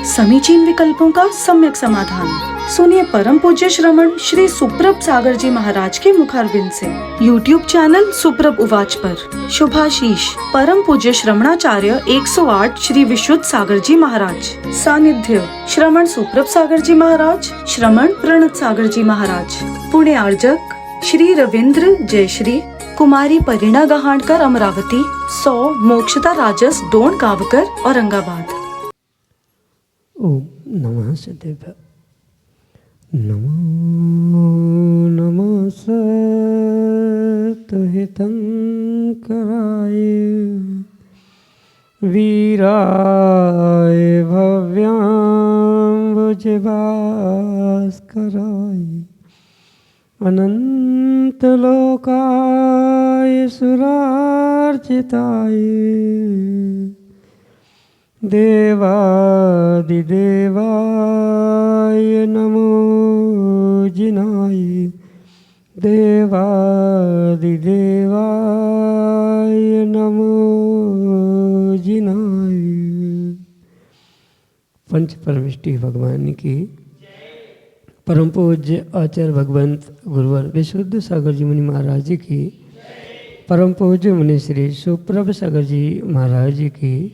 समीचीन विकल्पों का सम्यक समाधान। सुनिए परम पूज्य श्रमण श्री सुप्रभ सागर जी महाराज के मुखारबिंद से YouTube चैनल सुप्रभ उवाच पर शुभाशीष परम पूज्य श्रमणाचार्य 108 श्री विशुद्ध सागर जी महाराज। सानिध्य श्रमण सुप्रभ सागर जी महाराज, श्रमण प्रणत सागर जी महाराज। पुणे आर्जक श्री रविंद्र जयश्री, कुमारी परिणा गहाणकर अमरावती, 100 मोक्षता राजस डोन गावकर औरंगाबाद। ओम नमः सदेव। नमो नमः सतहितं कराय वीराय भव्यां भुजभास्कराय अनंतलोकाय सुरार्चिताय देवादिदेवाय नमो जिनाय देवादिदेवाय नमो जिनाय। पंच परमिष्टि भगवान की परम पूज्य आचार्य भगवंत गुरुवर विशुद्ध सागर जी मुनि महाराज जी की, परम पूज्य मुनि श्री सुप्रभ सागर जी महाराज जी की,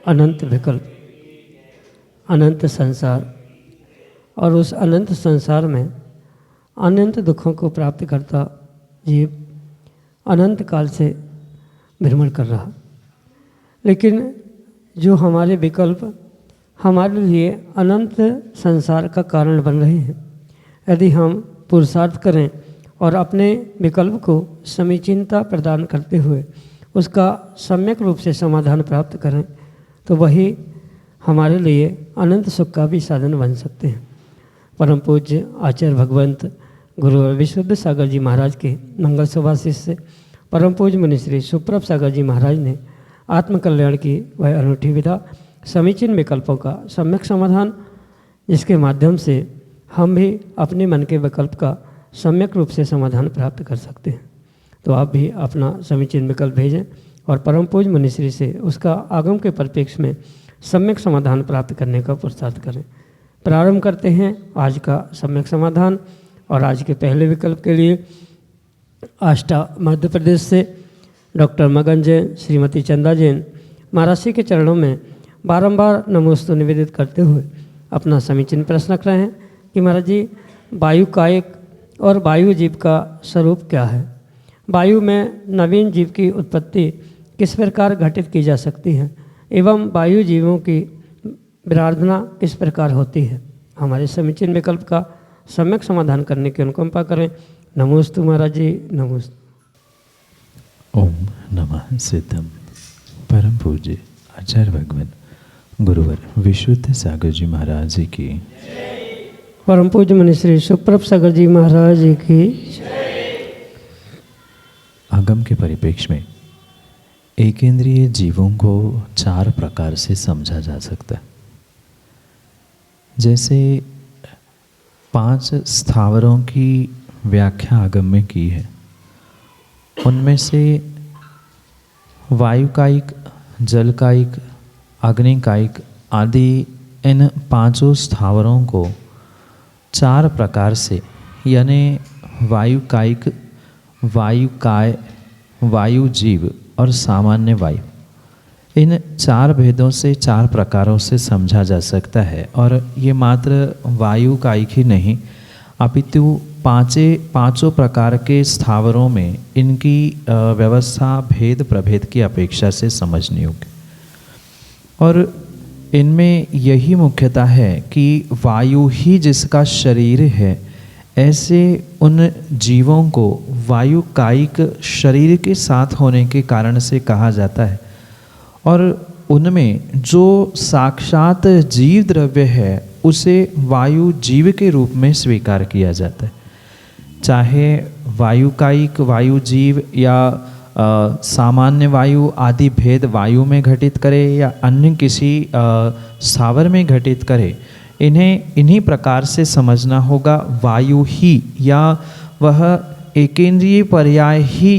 अनंत विकल्प, अनंत संसार और उस अनंत संसार में अनंत दुखों को प्राप्त करता जीव अनंत काल से भ्रमण कर रहा, लेकिन जो हमारे विकल्प हमारे लिए अनंत संसार का कारण बन रहे हैं, यदि हम पुरुषार्थ करें और अपने विकल्प को समीचीनता प्रदान करते हुए उसका सम्यक रूप से समाधान प्राप्त करें तो वही हमारे लिए अनंत सुख का भी साधन बन सकते हैं। परम पूज्य आचार्य भगवंत गुरु विशुद्ध सागर जी महाराज के मंगल सुभाषिष से परम पूज्य मुनि श्री सुप्रभ सागर जी महाराज ने आत्मकल्याण की वह अनूठी विधा समीचीन विकल्पों का सम्यक समाधान, जिसके माध्यम से हम भी अपने मन के विकल्प का सम्यक रूप से समाधान प्राप्त कर सकते हैं। तो आप भी अपना समीचीन विकल्प भेजें और परम पूज्य मुनिश्री से उसका आगम के परिप्रेक्ष्य में सम्यक समाधान प्राप्त करने का पुरुषार्थ करें। प्रारंभ करते हैं आज का सम्यक समाधान। और आज के पहले विकल्प के लिए आष्टा मध्य प्रदेश से डॉक्टर मगन जैन, श्रीमती चंदा जैन महाराज के चरणों में बारंबार नमोस्तु निवेदित करते हुए अपना समीचीन प्रश्न रख रहे हैं कि महाराज जी, वायु कायिक और वायु जीव का स्वरूप क्या है? वायु में नवीन जीव की उत्पत्ति किस प्रकार घटित की जा सकती है एवं वायु जीवों की विराधना किस प्रकार होती है? हमारे समीचीन विकल्प का सम्यक समाधान करने की अनुकंपा करें। नमोस्तु महाराज जी, नमोस्तु। ओम नमः सिद्धम। परम पूज्य आचार्य भगवान गुरुवर विशुद्ध सागर जी महाराज जी की, परम पूज्य मुनि श्री सुप्रभ सागर जी महाराज जी की। आगम के परिप्रेक्ष्य में एकेंद्रीय जीवों को 4 प्रकार से समझा जा सकता है। जैसे 5 स्थावरों की व्याख्या आगम में की है, उनमें से वायुकायिक, जलकायिक, अग्निकायिक आदि इन 5 स्थावरों को 4 प्रकार से, यानी वायुकायिक, वायुकाय, वायु जीव और सामान्य वायु, इन 4 भेदों से 4 प्रकारों से समझा जा सकता है। और ये मात्र वायुकायिक ही नहीं अपितु 5 प्रकार के स्थावरों में इनकी व्यवस्था भेद प्रभेद की अपेक्षा से समझनी होगी। और इनमें यही मुख्यता है कि वायु ही जिसका शरीर है, ऐसे उन जीवों को वायु कायिक शरीर के साथ होने के कारण से कहा जाता है। और उनमें जो साक्षात जीव द्रव्य है उसे वायु जीव के रूप में स्वीकार किया जाता है। चाहे वायु कायिक, वायु जीव या सामान्य वायु आदि भेद वायु में घटित करे या अन्य किसी स्थावर में घटित करे, इन्हें इन्हीं प्रकार से समझना होगा। वायु ही या वह एकेंद्रीय पर्याय ही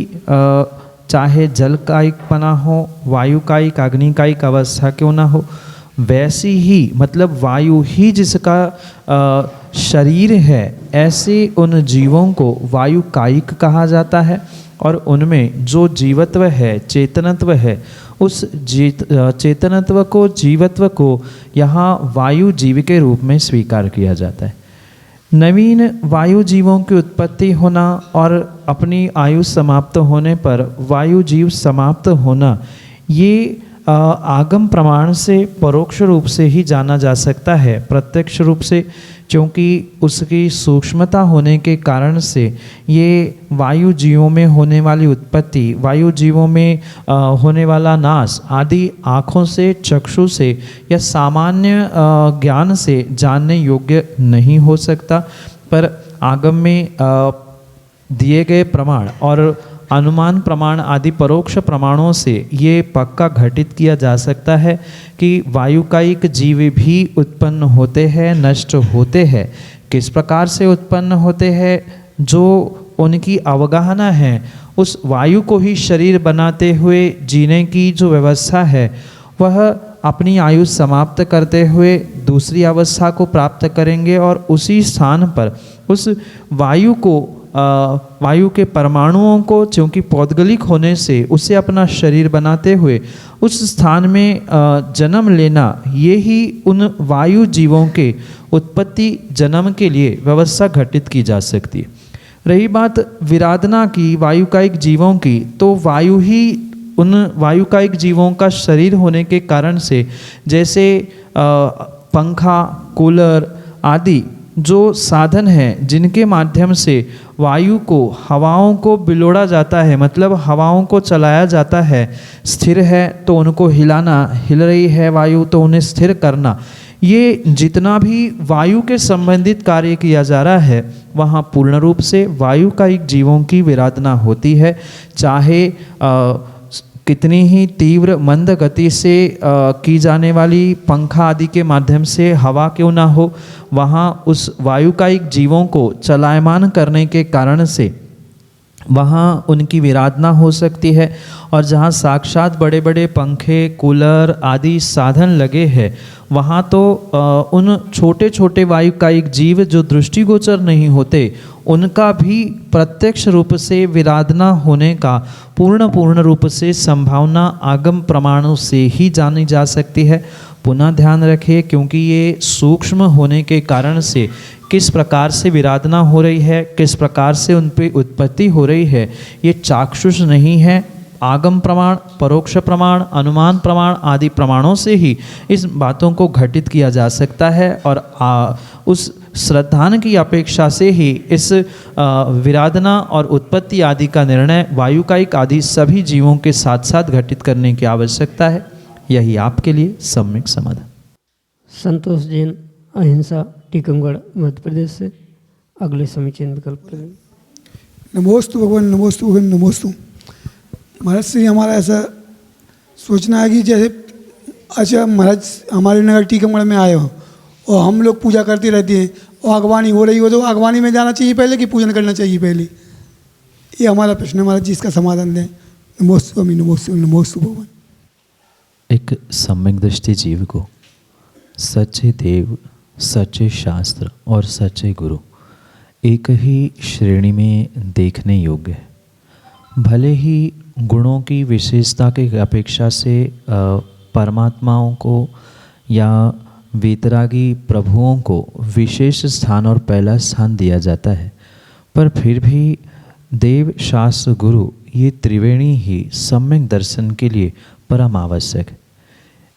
चाहे जल कायिकपना हो, वायु कायिक, अग्नि कायिक अवस्था क्यों ना हो, वैसी ही मतलब वायु ही जिसका शरीर है, ऐसे उन जीवों को वायु कायिक कहा जाता है। और उनमें जो जीवत्व है, चेतनत्व है, उस चेतनत्व को, जीवत्व को यहाँ वायु जीव के रूप में स्वीकार किया जाता है। नवीन वायु जीवों की उत्पत्ति होना और अपनी आयु समाप्त होने पर वायु जीव समाप्त होना, ये आगम प्रमाण से परोक्ष रूप से ही जाना जा सकता है, प्रत्यक्ष रूप से, क्योंकि उसकी सूक्ष्मता होने के कारण से ये वायु जीवों में होने वाली उत्पत्ति, वायु जीवों में होने वाला नाश आदि आँखों से, चक्षु से या सामान्य ज्ञान से जानने योग्य नहीं हो सकता। पर आगम में दिए गए प्रमाण और अनुमान प्रमाण आदि परोक्ष प्रमाणों से ये पक्का घटित किया जा सकता है कि वायुकायिक जीव भी उत्पन्न होते हैं, नष्ट होते हैं। किस प्रकार से उत्पन्न होते हैं? जो उनकी अवगाहना है, उस वायु को ही शरीर बनाते हुए जीने की जो व्यवस्था है, वह अपनी आयु समाप्त करते हुए दूसरी अवस्था को प्राप्त करेंगे और उसी स्थान पर उस वायु को, वायु के परमाणुओं को, चूँकि पौद्गलिक होने से उसे अपना शरीर बनाते हुए उस स्थान में जन्म लेना, ये ही उन वायु जीवों के उत्पत्ति जन्म के लिए व्यवस्था घटित की जा सकती है। रही बात विराधना की, वायुकायिक जीवों की, तो वायु ही उन वायुकायिक जीवों का शरीर होने के कारण से, जैसे पंखा, कूलर आदि जो साधन हैं जिनके माध्यम से वायु को, हवाओं को बिलोड़ा जाता है, मतलब हवाओं को चलाया जाता है, स्थिर है तो उनको हिलाना, हिल रही है वायु तो उन्हें स्थिर करना, ये जितना भी वायु के संबंधित कार्य किया जा रहा है, वहाँ पूर्ण रूप से वायुकायिक जीवों की विराधना होती है। चाहे कितनी ही तीव्र मंद गति से की जाने वाली पंखा आदि के माध्यम से हवा क्यों ना हो, वहाँ उस वायुकायिक जीवों को चलायमान करने के कारण से वहाँ उनकी विराधना हो सकती है। और जहाँ साक्षात बड़े बड़े पंखे, कूलर आदि साधन लगे हैं, वहाँ तो उन छोटे छोटे वायुकायिक जीव जो दृष्टिगोचर नहीं होते, उनका भी प्रत्यक्ष रूप से विराधना होने का पूर्ण रूप से संभावना आगम प्रमाणों से ही जानी जा सकती है। पुनः ध्यान रखिए, क्योंकि ये सूक्ष्म होने के कारण से किस प्रकार से विराधना हो रही है, किस प्रकार से उन पर उत्पत्ति हो रही है, ये चाक्षुष नहीं है। आगम प्रमाण, परोक्ष प्रमाण, अनुमान प्रमाण आदि प्रमाणों से ही इस बातों को घटित किया जा सकता है। और उस श्रद्धान की अपेक्षा से ही इस विराधना और उत्पत्ति आदि का निर्णय वायुकायिक आदि सभी जीवों के साथ साथ घटित करने की आवश्यकता है। यही आपके लिए सम्यक समाधान। संतोष जैन, अहिंसा, टीकमगढ़, मध्य प्रदेश से अगले समीचीन विकल्प करेंगे। नमोस्तु भगवान, नमोस्तु भगवान, नमोस्तु। महाराज श्री हमारा ऐसा सोचना है कि जैसे अच्छा महाराज हमारे नगर टीकमगढ़ में आए हो और हम लोग पूजा करते रहते हैं और अगवानी हो रही हो, तो अगवानी में जाना चाहिए पहले कि पूजन करना चाहिए पहले? ये हमारा प्रश्न है महाराज जी, इसका समाधान दें। नमोस्तु स्वामी, नमोस्तु, नमोस्तु भगवान। एक सम्यक दृष्टि जीव को सच्चे देव, सच्चे शास्त्र और सच्चे गुरु एक ही श्रेणी में देखने योग्य है। भले ही गुणों की विशेषता की अपेक्षा से परमात्माओं को या वीतरागी प्रभुओं को विशेष स्थान और पहला स्थान दिया जाता है, पर फिर भी देव, शास्त्र, गुरु ये त्रिवेणी ही सम्यक दर्शन के लिए परम आवश्यक है।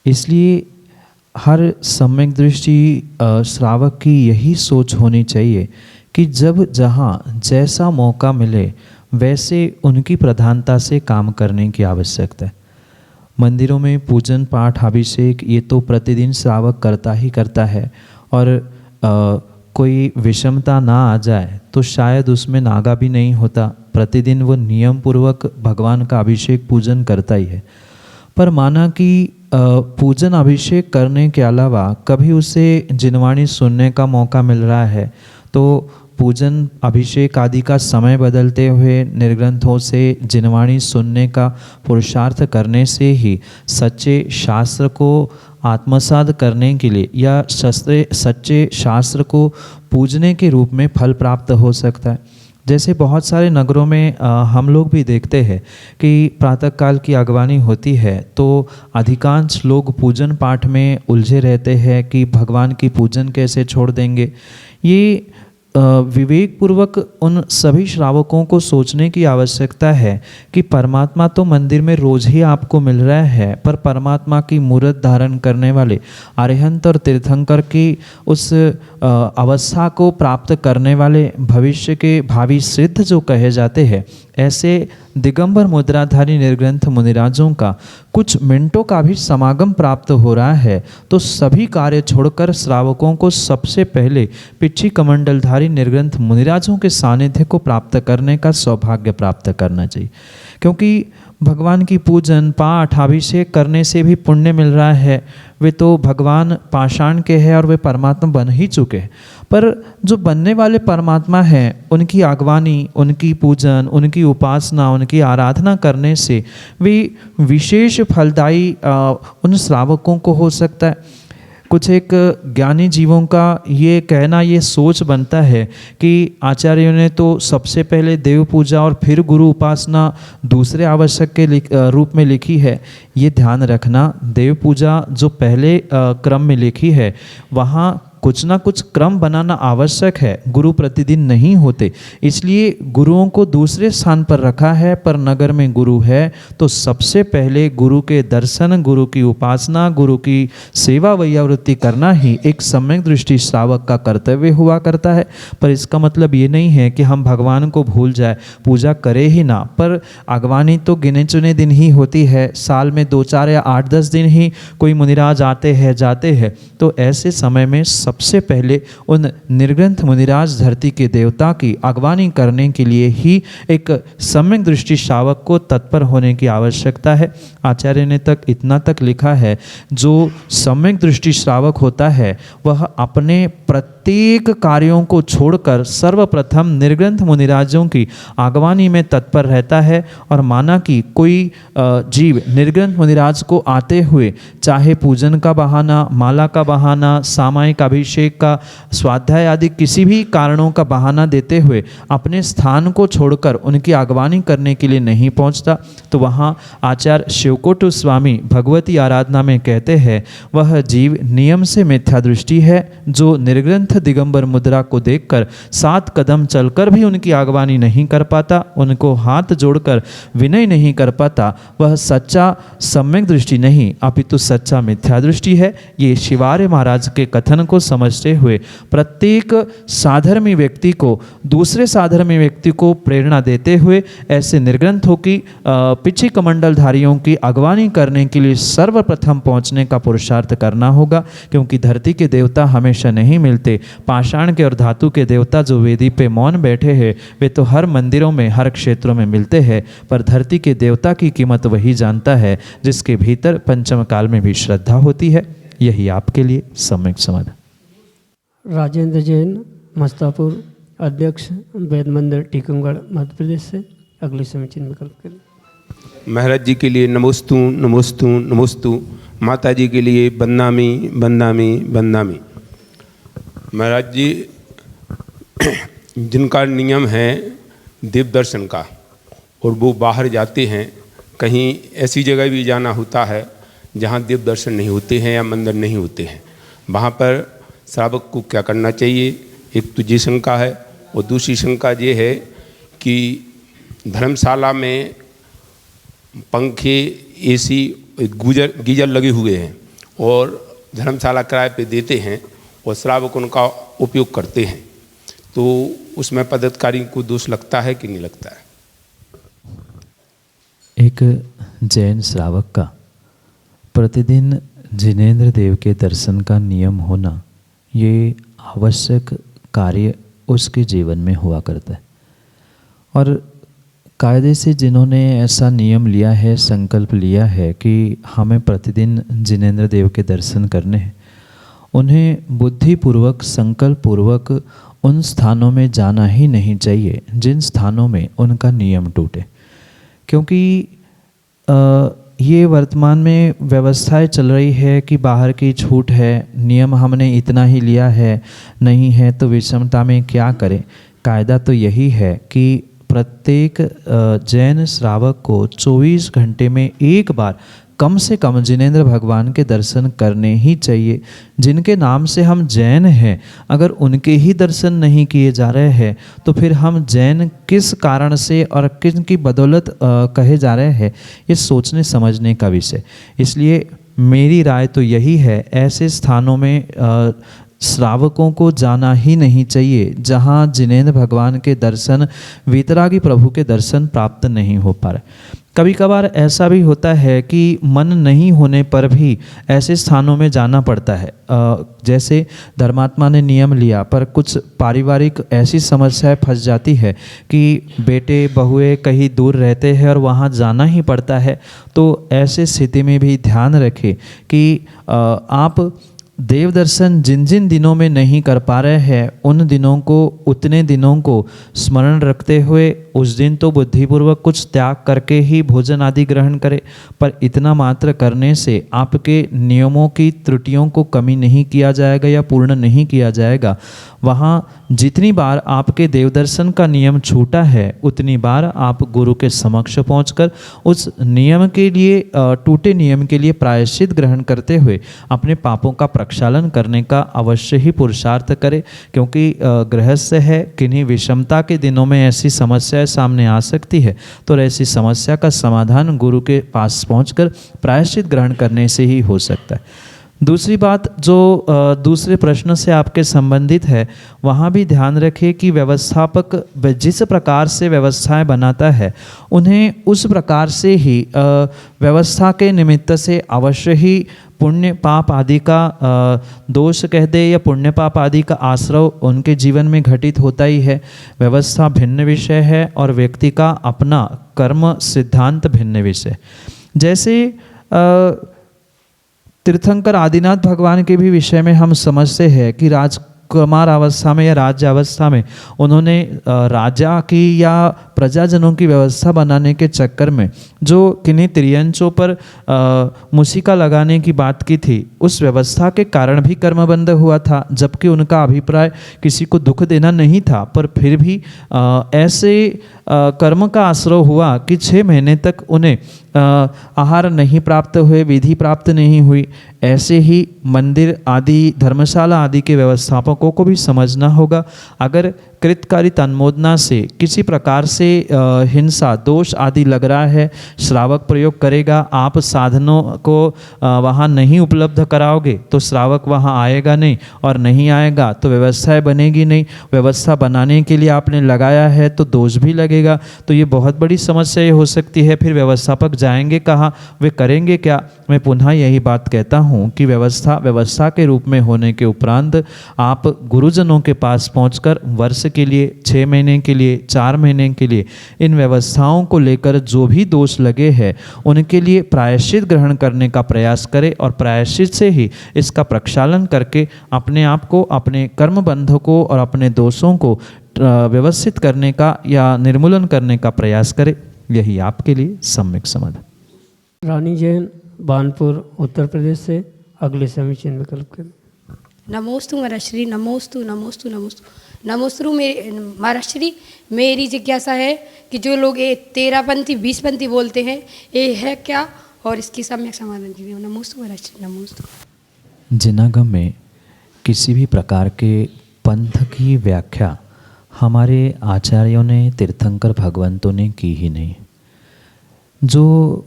इसलिए हर सम्यक दृष्टि श्रावक की यही सोच होनी चाहिए कि जब जहाँ जैसा मौका मिले वैसे उनकी प्रधानता से काम करने की आवश्यकता है। मंदिरों में पूजन पाठ अभिषेक ये तो प्रतिदिन श्रावक करता ही करता है, और कोई विषमता ना आ जाए तो शायद उसमें नागा भी नहीं होता, प्रतिदिन वो नियम पूर्वक भगवान का अभिषेक पूजन करता ही है। पर माना कि पूजन अभिषेक करने के अलावा कभी उसे जिनवाणी सुनने का मौका मिल रहा है, तो पूजन अभिषेक आदि का समय बदलते हुए निर्ग्रंथों से जिनवाणी सुनने का पुरुषार्थ करने से ही सच्चे शास्त्र को आत्मसात करने के लिए या सच्चे शास्त्र को पूजने के रूप में फल प्राप्त हो सकता है। जैसे बहुत सारे नगरों में हम लोग भी देखते हैं कि प्रातःकाल की अगवानी होती है तो अधिकांश लोग पूजन पाठ में उलझे रहते हैं कि भगवान की पूजन कैसे छोड़ देंगे। ये विवेकपूर्वक उन सभी श्रावकों को सोचने की आवश्यकता है कि परमात्मा तो मंदिर में रोज ही आपको मिल रहा है, पर परमात्मा की मूर्त धारण करने वाले अरिहंत और तीर्थंकर की उस अवस्था को प्राप्त करने वाले भविष्य के भावी सिद्ध जो कहे जाते हैं, ऐसे दिगंबर मुद्राधारी निर्ग्रंथ मुनिराजों का कुछ मिनटों का भी समागम प्राप्त हो रहा है तो सभी कार्य छोड़कर श्रावकों को सबसे पहले पिछी कमंडलधारी निर्ग्रंथ मुनिराजों के सानिध्य को प्राप्त करने का सौभाग्य प्राप्त करना चाहिए। क्योंकि भगवान की पूजन पाठ अभिषेक करने से भी पुण्य मिल रहा है। वे तो भगवान पाषाण के हैं और वे परमात्मा बन ही चुके हैं, पर जो बनने वाले परमात्मा हैं उनकी आगवानी, उनकी पूजन, उनकी उपासना, उनकी आराधना करने से वे विशेष फलदायी उन श्रावकों को हो सकता है। कुछ एक ज्ञानी जीवों का ये कहना, ये सोच बनता है कि आचार्यों ने तो सबसे पहले देव पूजा और फिर गुरु उपासना दूसरे आवश्यक के रूप में लिखी है। ये ध्यान रखना, देव पूजा जो पहले क्रम में लिखी है वहाँ कुछ ना कुछ क्रम बनाना आवश्यक है, गुरु प्रतिदिन नहीं होते, इसलिए गुरुओं को दूसरे स्थान पर रखा है। पर नगर में गुरु है तो सबसे पहले गुरु के दर्शन, गुरु की उपासना, गुरु की सेवा वैयावृत्ति करना ही एक सम्यक दृष्टि श्रावक का कर्तव्य हुआ करता है। पर इसका मतलब ये नहीं है कि हम भगवान को भूल जाए, पूजा करें ही ना। पर अगवानी तो गिने चुने दिन ही होती है, साल में 2, 4 या 8, 10 दिन ही कोई मुनिराज आते हैं जाते हैं। तो ऐसे समय में सबसे पहले उन निर्ग्रंथ मुनिराज धरती के देवता की अगवानी करने के लिए ही एक सम्यक दृष्टि श्रावक को तत्पर होने की आवश्यकता है। आचार्य ने इतना तक लिखा है, जो सम्यक दृष्टि श्रावक होता है वह अपने प्रत्येक कार्यों को छोड़कर सर्वप्रथम निर्ग्रंथ मुनिराजों की आगवानी में तत्पर रहता है। और माना कि कोई जीव निर्ग्रंथ मुनिराज को आते हुए चाहे पूजन का बहाना, माला का बहाना, सामायिक अभिषेक का, स्वाध्याय आदि किसी भी कारणों का बहाना देते हुए अपने स्थान को छोड़कर उनकी आगवानी करने के लिए नहीं पहुंचता, तो वहाँ आचार्य शिवकोटु स्वामी भगवती आराधना में कहते हैं, वह जीव नियम से मिथ्या दृष्टि है जो निर्ग्रंथ दिगंबर मुद्रा को देखकर 7 कदम चलकर भी उनकी आगवानी नहीं कर पाता, उनको हाथ जोड़कर विनय नहीं कर पाता, वह सच्चा सम्यक दृष्टि नहीं अपितु सच्चा मिथ्या दृष्टि है। ये शिवार्य महाराज के कथन को समझते हुए प्रत्येक साधर्मी व्यक्ति को दूसरे साधर्मी व्यक्ति को प्रेरणा देते हुए ऐसे निर्ग्रंथों की पिछी कमंडलधारियों की अगवानी करने के लिए सर्वप्रथम पहुंचने का पुरुषार्थ करना होगा। क्योंकि धरती के देवता हमेशा नहीं मिलते, पाषाण के और धातु के देवता जो वेदी पे मौन बैठे हैं वे तो हर मंदिरों में, हर क्षेत्रों में मिलते हैं। पर धरती के देवता की कीमत वही जानता है जिसके भीतर पंचम काल में भी श्रद्धा होती है। यही आपके लिए सम्यक समाधान। राजेंद्र जैन, मस्तापुर, अध्यक्ष वैद मंदिर टीकमगढ़, मध्य प्रदेश से अगले समीचीन विकल्प करें। महाराज जी के लिए नमोस्तु नमोस्तु नमोस्तु। माता जी के लिए बन्नामी बन्नामी बन्नामी। महाराज जी, जिनका नियम है देव दर्शन का और वो बाहर जाते हैं, कहीं ऐसी जगह भी जाना होता है जहाँ देव दर्शन नहीं होते हैं या मंदिर नहीं होते हैं, वहाँ पर श्रावक को क्या करना चाहिए? एक तो ये शंका है, और दूसरी शंका ये है कि धर्मशाला में पंखे, एसी, गीजर लगे हुए हैं और धर्मशाला किराए पे देते हैं और श्रावक उनका उपयोग करते हैं, तो उसमें पदाधिकारी को दोष लगता है कि नहीं लगता है? एक जैन श्रावक का प्रतिदिन जिनेंद्र देव के दर्शन का नियम होना ये आवश्यक कार्य उसके जीवन में हुआ करता है। और कायदे से जिन्होंने ऐसा नियम लिया है, संकल्प लिया है कि हमें प्रतिदिन जिनेंद्र देव के दर्शन करने हैं, उन्हें बुद्धिपूर्वक, संकल्प पूर्वक उन स्थानों में जाना ही नहीं चाहिए जिन स्थानों में उनका नियम टूटे, क्योंकि ये वर्तमान में व्यवस्थाएं चल रही है कि बाहर की छूट है, नियम हमने इतना ही लिया है, नहीं है तो विषमता में क्या करें। कायदा तो यही है कि प्रत्येक जैन श्रावक को 24 घंटे में एक बार कम से कम जिनेंद्र भगवान के दर्शन करने ही चाहिए। जिनके नाम से हम जैन हैं, अगर उनके ही दर्शन नहीं किए जा रहे हैं तो फिर हम जैन किस कारण से और किन की बदौलत कहे जा रहे हैं, ये सोचने समझने का विषय। इसलिए मेरी राय तो यही है, ऐसे स्थानों में श्रावकों को जाना ही नहीं चाहिए जहाँ जिनेंद्र भगवान के दर्शन, वीतरागी प्रभु के दर्शन प्राप्त नहीं हो पा रहे। कभी कभार ऐसा भी होता है कि मन नहीं होने पर भी ऐसे स्थानों में जाना पड़ता है। जैसे धर्मात्मा ने नियम लिया पर कुछ पारिवारिक ऐसी समस्याएं फंस जाती है कि बेटे बहुएं कहीं दूर रहते हैं और वहाँ जाना ही पड़ता है। तो ऐसे स्थिति में भी ध्यान रखें कि आप देव दर्शन जिन जिन दिनों में नहीं कर पा रहे हैं, उन दिनों को, उतने दिनों को स्मरण रखते हुए उस दिन तो बुद्धिपूर्वक कुछ त्याग करके ही भोजन आदि ग्रहण करें। पर इतना मात्र करने से आपके नियमों की त्रुटियों को कमी नहीं किया जाएगा या पूर्ण नहीं किया जाएगा। वहाँ जितनी बार आपके देवदर्शन का नियम छूटा है, उतनी बार आप गुरु के समक्ष पहुंचकर उस नियम के लिए, टूटे नियम के लिए प्रायश्चित ग्रहण करते हुए अपने पापों का प्रक्षालन करने का अवश्य ही पुरुषार्थ करें। क्योंकि गृहस्थ है, किन्हीं विषमता के दिनों में ऐसी समस्याएं सामने आ सकती है, तो ऐसी समस्या का समाधान गुरु के पास पहुंचकर प्रायश्चित ग्रहण करने से ही हो सकता है। दूसरी बात जो दूसरे प्रश्न से आपके संबंधित है, वहाँ भी ध्यान रखें कि व्यवस्थापक जिस प्रकार से व्यवस्थाएं बनाता है, उन्हें उस प्रकार से ही व्यवस्था के निमित्त से अवश्य ही पुण्य पाप आदि का दोष कह दे या पुण्य पाप आदि का आश्रव उनके जीवन में घटित होता ही है। व्यवस्था भिन्न विषय है और व्यक्ति का अपना कर्म सिद्धांत भिन्न विषय। जैसे तीर्थंकर आदिनाथ भगवान के भी विषय में हम समझते हैं कि राजकुमार अवस्था में या राज्य अवस्था में उन्होंने राजा की या प्रजाजनों की व्यवस्था बनाने के चक्कर में जो किन्हीं त्रियंचों पर मुसिका लगाने की बात की थी, उस व्यवस्था के कारण भी कर्मबंध हुआ था। जबकि उनका अभिप्राय किसी को दुख देना नहीं था, पर फिर भी ऐसे कर्म का आश्रय हुआ कि 6 महीने तक उन्हें आहार नहीं प्राप्त हुए, विधि प्राप्त नहीं हुई। ऐसे ही मंदिर आदि, धर्मशाला आदि के व्यवस्थापकों को भी समझना होगा। अगर कृतकारी तन्मोदना से किसी प्रकार से हिंसा दोष आदि लग रहा है, श्रावक प्रयोग करेगा, आप साधनों को वहाँ नहीं उपलब्ध कराओगे तो श्रावक वहाँ आएगा नहीं, और नहीं आएगा तो व्यवस्थाएं बनेगी नहीं। व्यवस्था बनाने के लिए आपने लगाया है तो दोष भी लगेगा, तो ये बहुत बड़ी समस्या हो सकती है। फिर व्यवस्थापक जाएंगे कहाँ, वे करेंगे क्या। मैं पुनः यही बात कहता हूँ कि व्यवस्था के रूप में होने के उपरांत आप गुरुजनों के पास पहुँचकर वर्ष के लिए, 6 महीने के लिए, 4 महीने के लिए इन व्यवस्थाओं को लेकर जो भी दोष लगे हैं उनके लिए प्रायश्चित ग्रहण करने का प्रयास करें, और प्रायश्चित से ही इसका प्रक्षालन करके अपने आप को, अपने कर्म बंधों को और अपने दोषों को व्यवस्थित करने का या निर्मूलन करने का प्रयास करें। यही आपके लिए सम्यक समाधान। रानी जैन, बानपुर, उत्तर प्रदेश से अगले समीचीन विकल्प के। नमोस्तु महाराष्ट्री, नमोस्तु नमोस्तु नमोस्तु नमोस्तु। महाराष्ट्री, मेरी जिज्ञासा है कि जो लोग ये 13पंथी 20पंथी बोलते हैं, ये है क्या, और इसकी सम्यक समाधान कीजिए। नमोस्तु महाराष्ट्री, नमोस्तु। जिनागम में किसी भी प्रकार के पंथ की व्याख्या हमारे आचार्यों ने, तीर्थंकर भगवंतों ने की ही नहीं। जो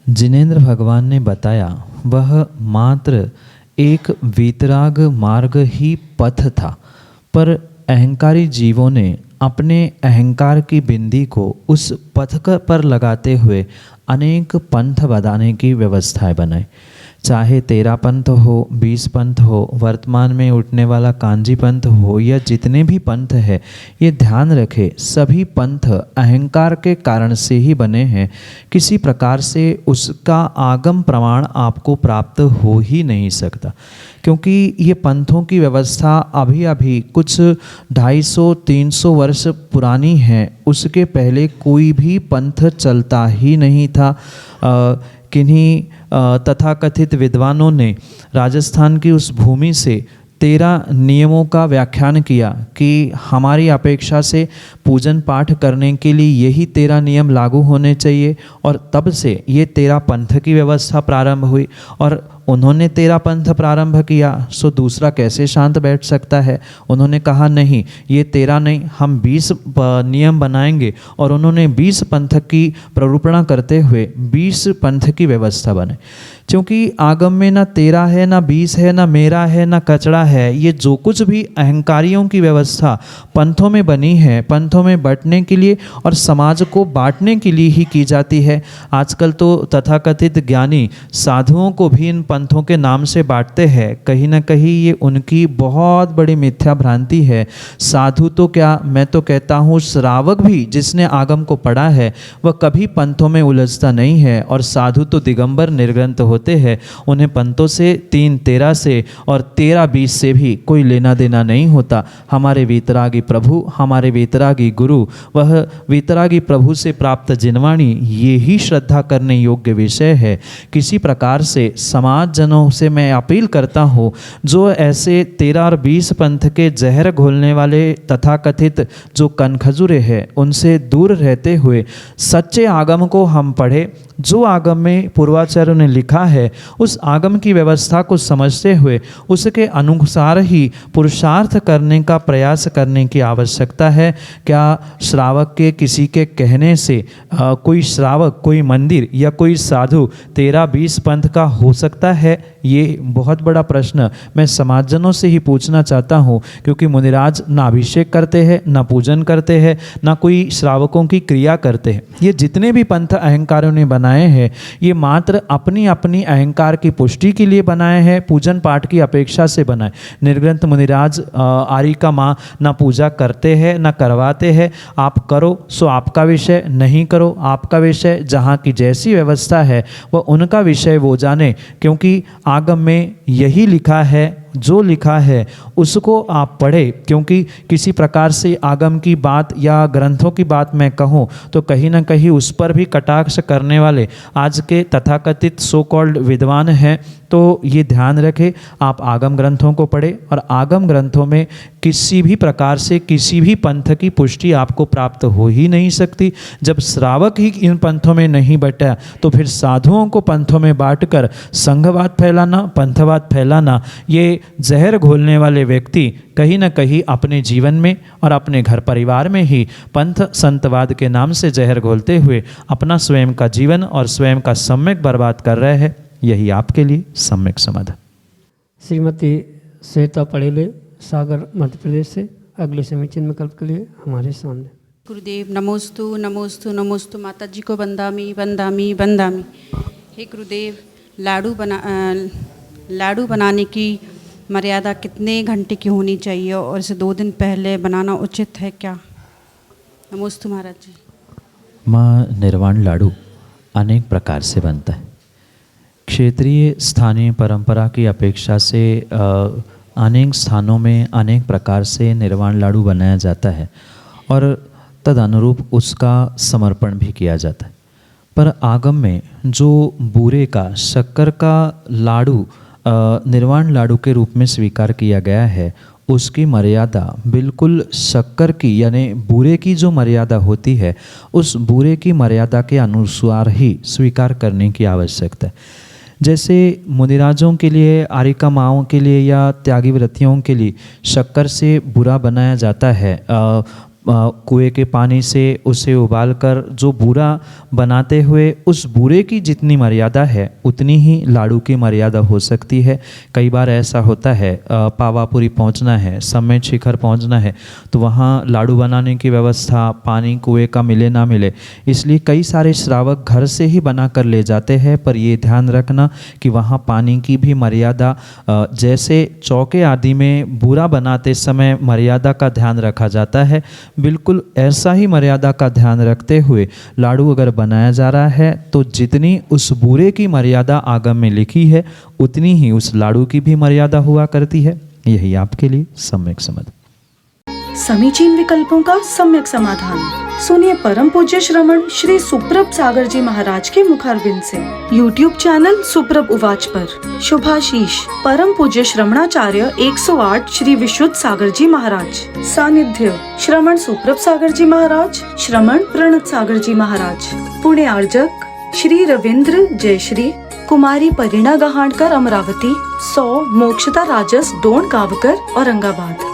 जिनेंद्र भगवान ने बताया वह मात्र एक वीतराग मार्ग ही पथ था, पर अहंकारी जीवों ने अपने अहंकार की बिंदी को उस पथ पर लगाते हुए अनेक पंथ बनाने की व्यवस्थाएं बनाई। चाहे 13 पंथ हो, 20 पंथ हो, वर्तमान में उठने वाला कांजी पंथ हो या जितने भी पंथ है, ये ध्यान रखे सभी पंथ अहंकार के कारण से ही बने हैं। किसी प्रकार से उसका आगम प्रमाण आपको प्राप्त हो ही नहीं सकता, क्योंकि ये पंथों की व्यवस्था अभी अभी कुछ 250-300 वर्ष पुरानी है। उसके पहले कोई भी पंथ चलता ही नहीं था। किन्हीं तथाकथित विद्वानों ने राजस्थान की उस भूमि से 13 नियमों का व्याख्यान किया कि हमारी अपेक्षा से पूजन पाठ करने के लिए यही 13 नियम लागू होने चाहिए, और तब से ये 13 पंथ की व्यवस्था प्रारंभ हुई। और उन्होंने 13 पंथ प्रारंभ किया, सो दूसरा कैसे शांत बैठ सकता है। उन्होंने कहा नहीं, ये 13 नहीं, हम 20 नियम बनाएंगे, और उन्होंने 20 पंथ की प्ररूपणा करते हुए 20 पंथ की व्यवस्था बनाई। क्योंकि आगम में ना 13 है, ना 20 है, ना मेरा है, ना कचड़ा है। ये जो कुछ भी अहंकारियों की व्यवस्था पंथों में बनी है, पंथों में बंटने के लिए और समाज को बांटने के लिए ही की जाती है। आजकल तो तथाकथित ज्ञानी साधुओं को भी इन पंथों के नाम से बांटते हैं। कहीं ना कहीं ये उनकी बहुत बड़ी मिथ्या भ्रांति है। साधु तो क्या, मैं तो कहता हूँ श्रावक भी जिसने आगम को पढ़ा है वह कभी पंथों में उलझता नहीं है। और साधु तो दिगंबर निर्ग्रंथ होते हैं, उन्हें पंथों से 3-13 से और 13-20 से भी कोई लेना देना नहीं होता। हमारे वीतरागी प्रभु, हमारे वीतरागी गुरु, वह वीतरागी प्रभु से प्राप्त जिनवाणी, ये ही श्रद्धा करने योग्य विषय है। किसी प्रकार से समाज जनों से मैं अपील करता हूँ, जो ऐसे 13 और 20 पंथ के जहर घोलने वाले तथाकथित जो कनखजुरे हैं, उनसे दूर रहते हुए सच्चे आगम को हम पढ़े। जो आगम में पूर्वाचार्यों ने लिखा है, उस आगम की व्यवस्था को समझते हुए उसके अनुसार ही पुरुषार्थ करने का प्रयास करने की आवश्यकता है। क्या श्रावक के किसी के कहने से कोई श्रावक, कोई मंदिर या कोई साधु 13-20 पंथ का हो सकता है? ये बहुत बड़ा प्रश्न मैं समाजजनों से ही पूछना चाहता हूँ, क्योंकि मुनिराज ना अभिषेक करते हैं, ना पूजन करते हैं, ना कोई श्रावकों की क्रिया करते हैं। ये जितने भी पंथ अहंकारों ने बनाए हैं, ये मात्र अपनी अपनी अहंकार की पुष्टि के लिए बनाए हैं, पूजन पाठ की अपेक्षा से बनाए। निर्ग्रंथ मुनिराज आरी का माँ ना पूजा करते हैं ना करवाते हैं। आप करो सो आपका विषय, नहीं करो आपका विषय। जहाँ की जैसी व्यवस्था है वह उनका विषय वो जाने, क्योंकि आगम में यही लिखा है। जो लिखा है उसको आप पढ़े, क्योंकि किसी प्रकार से आगम की बात या ग्रंथों की बात मैं कहूँ तो कहीं ना कहीं उस पर भी कटाक्ष करने वाले आज के तथाकथित सो कॉल्ड विद्वान हैं। तो ये ध्यान रखें, आप आगम ग्रंथों को पढ़े, और आगम ग्रंथों में किसी भी प्रकार से किसी भी पंथ की पुष्टि आपको प्राप्त हो ही नहीं सकती। जब श्रावक ही इन पंथों में नहीं बटा, तो फिर साधुओं को पंथों में बांटकर संघवाद फैलाना, पंथवाद फैलाना, ये जहर घोलने वाले व्यक्ति कहीं ना कहीं अपने जीवन में और अपने घर परिवार में ही पंथ संतवाद के नाम से जहर घोलते हुए अपना स्वयं का जीवन और स्वयं का सम्यक बर्बाद कर रहे हैं। यही आपके लिए सम्यक समाधान। श्रीमती श्वेता पड़ेले, सागर, मध्य प्रदेश से अगले समीचीन विकल्प के लिए हमारे सामने। गुरुदेव नमोस्तु नमोस्तु नमोस्तु। माता जी को बंदामी बंदामी बंदामी। हे गुरुदेव, लाडू बनाने की मर्यादा कितने घंटे की होनी चाहिए और इसे 2 दिन पहले बनाना उचित है क्या? नमोस्तु महाराज जी। माँ, निर्वाण लाडू अनेक प्रकार से बनता है। क्षेत्रीय स्थानीय परंपरा की अपेक्षा से अनेक स्थानों में अनेक प्रकार से निर्वाण लाडू बनाया जाता है और तद अनुरूप उसका समर्पण भी किया जाता है। पर आगम में जो बूरे का, शक्कर का लाडू निर्वाण लाडू के रूप में स्वीकार किया गया है, उसकी मर्यादा बिल्कुल शक्कर की यानी बूरे की जो मर्यादा होती है, उस बूरे की मर्यादा के अनुसार ही स्वीकार करने की आवश्यकता है। जैसे मुनिराजों के लिए, आरिका माओं के लिए या त्यागी व्रतियों के लिए शक्कर से बुरा बनाया जाता है, कुएं के पानी से उसे उबालकर जो बूरा बनाते हुए उस बूरे की जितनी मर्यादा है उतनी ही लाड़ू की मर्यादा हो सकती है। कई बार ऐसा होता है पावापुरी पहुंचना है, समेत शिखर पहुंचना है, तो वहाँ लाड़ू बनाने की व्यवस्था पानी कुएं का मिले ना मिले, इसलिए कई सारे श्रावक घर से ही बना कर ले जाते हैं। पर ये ध्यान रखना कि वहाँ पानी की भी मर्यादा, जैसे चौके आदि में बूरा बनाते समय मर्यादा का ध्यान रखा जाता है, बिल्कुल ऐसा ही मर्यादा का ध्यान रखते हुए लाड़ू अगर बनाया जा रहा है तो जितनी उस बूरे की मर्यादा आगम में लिखी है उतनी ही उस लाड़ू की भी मर्यादा हुआ करती है। यही आपके लिए सम्यक समझ। समीचीन विकल्पों का सम्यक समाधान सुनिए परम पूज्य श्रमण श्री सुप्रभ सागर जी महाराज के मुखारविंद से। YouTube चैनल सुप्रभ उवाच पर शुभाशीष परम पूज्य श्रमणाचार्य 108 श्री विशुद्ध सागर जी महाराज। सानिध्य श्रमण सुप्रभ सागर जी महाराज, श्रमण प्रणत सागर जी महाराज। पुण्य आर्जक श्री रविंद्र जयश्री, कुमारी परिणा गहाणकर अमरावती, 100 मोक्षता राजस डोण गावकर औरंगाबाद।